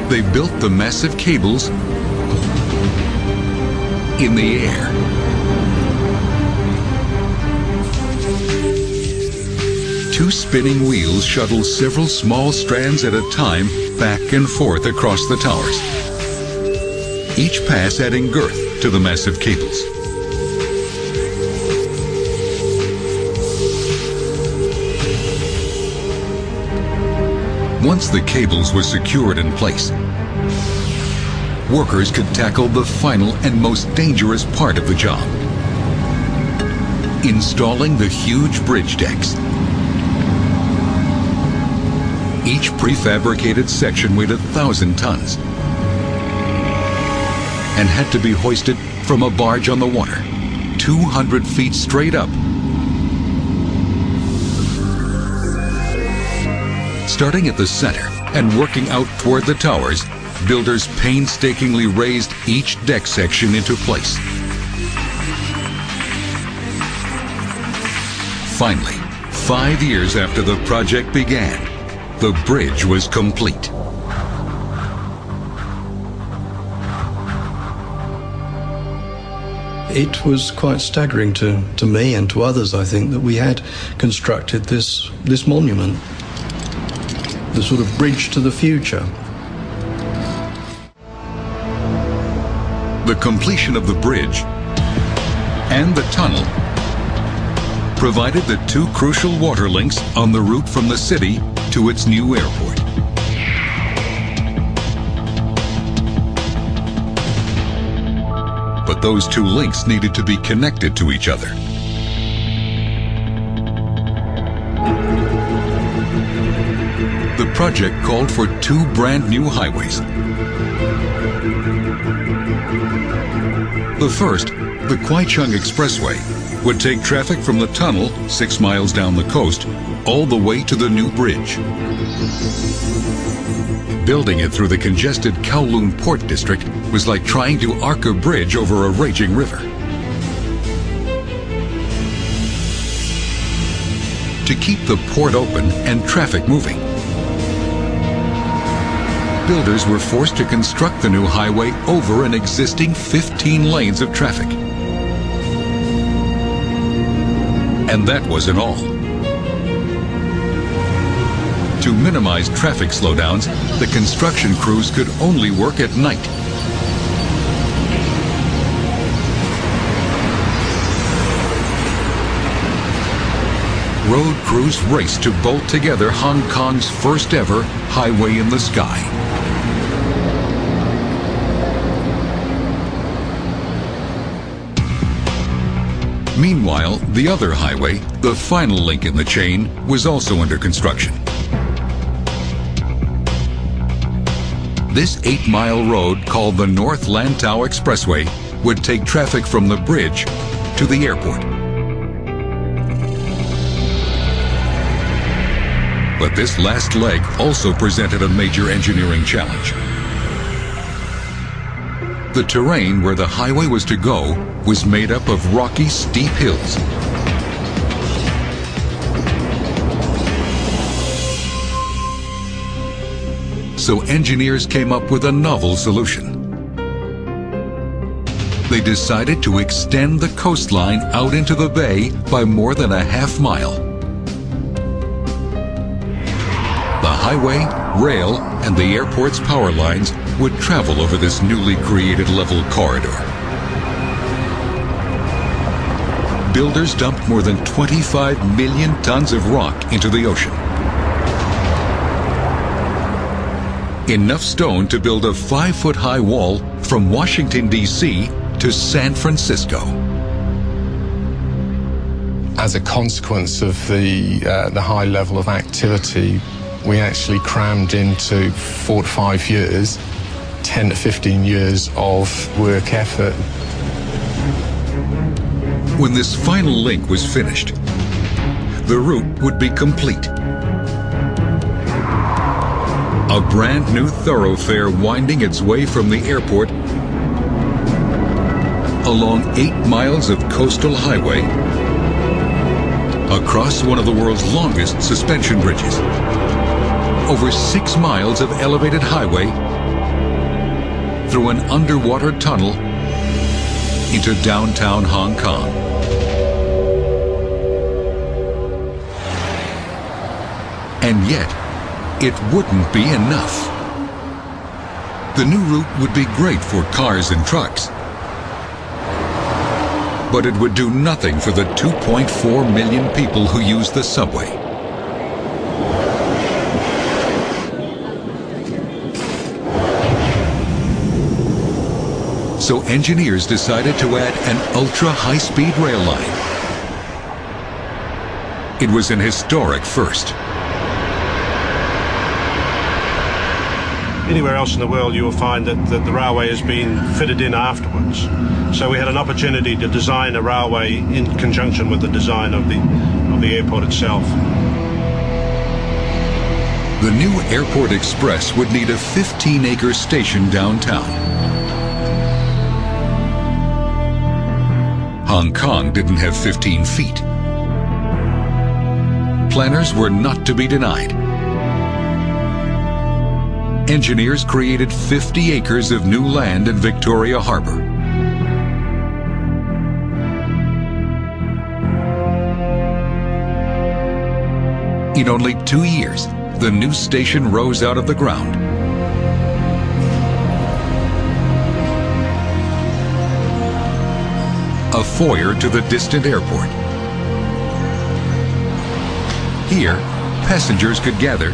they built the massive cables in the air. Two spinning wheels shuttle several small strands at a time back and forth across the towers, each pass adding girth to the massive cables. Once the cables were secured in place, workers could tackle the final and most dangerous part of the job: installing the huge bridge decks. Each prefabricated section weighed 1,000 tons and had to be hoisted from a barge on the water, 200 feet straight up. Starting at the center and working out toward the towers, builders painstakingly raised each deck section into place. Finally, 5 years after the project began, the bridge was complete. It was quite staggering to me and to others, I think, that we had constructed this monument, the sort of bridge to the future. The completion of the bridge and the tunnel provided the two crucial water links on the route from the city to its new airport. But those two links needed to be connected to each other. The project called for two brand new highways. The first, the Kwai-Chung Expressway, would take traffic from the tunnel 6 miles down the coast all the way to the new bridge. Building it through the congested Kowloon Port District was like trying to arc a bridge over a raging river. To keep the port open and traffic moving, builders were forced to construct the new highway over an existing 15 lanes of traffic. And that wasn't all. To minimize traffic slowdowns, the construction crews could only work at night. Road crews raced to bolt together Hong Kong's first ever highway in the sky. Meanwhile, the other highway, the final link in the chain, was also under construction. This 8-mile road, called the North Lantau Expressway, would take traffic from the bridge to the airport. But this last leg also presented a major engineering challenge. The terrain where the highway was to go was made up of rocky, steep hills. So engineers came up with a novel solution. They decided to extend the coastline out into the bay by more than a half mile. The highway, rail, and the airport's power lines would travel over this newly created level corridor. Builders dumped more than 25 million tons of rock into the ocean. Enough stone to build a 5-foot-high wall from Washington, D.C. to San Francisco. As a consequence of the high level of activity, we actually crammed into 4 to 5 years, 10 to 15 years of work effort. When this final link was finished, the route would be complete. A brand new thoroughfare winding its way from the airport along 8 miles of coastal highway, across one of the world's longest suspension bridges, over 6 miles of elevated highway, through an underwater tunnel into downtown Hong Kong. And yet, it wouldn't be enough. The new route would be great for cars and trucks, but it would do nothing for the 2.4 million people who use the subway. So engineers decided to add an ultra-high-speed rail line. It was an historic first. Anywhere else in the world you will find that the railway has been fitted in afterwards. So we had an opportunity to design a railway in conjunction with the design of the airport itself. The new Airport Express would need a 15-acre station downtown. Hong Kong didn't have 15 feet. Planners were not to be denied. Engineers created 50 acres of new land in Victoria Harbour. In only 2 years, the new station rose out of the ground. A foyer to the distant airport. Here, passengers could gather,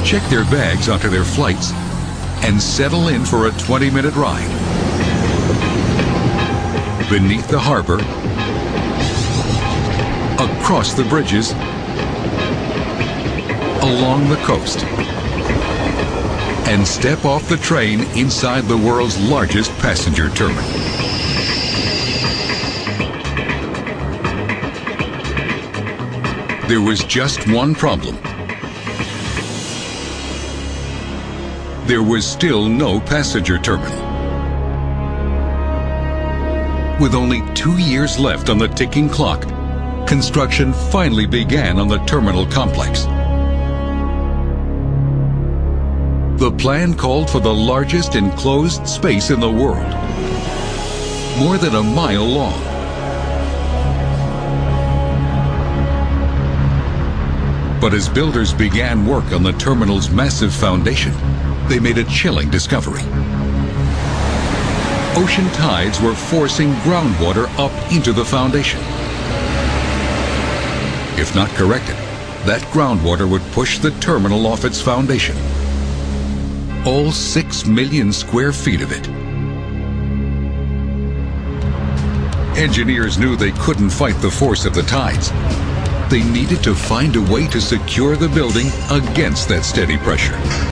check their bags onto their flights, and settle in for a 20-minute ride. Beneath the harbor, across the bridges, along the coast, and step off the train inside the world's largest passenger terminal. There was just one problem. There was still no passenger terminal. With only 2 years left on the ticking clock, construction finally began on the terminal complex. The plan called for the largest enclosed space in the world, more than a mile long. But as builders began work on the terminal's massive foundation, they made a chilling discovery. Ocean tides were forcing groundwater up into the foundation. If not corrected, that groundwater would push the terminal off its foundation. All 6 million square feet of it. Engineers knew they couldn't fight the force of the tides. They needed to find a way to secure the building against that steady pressure.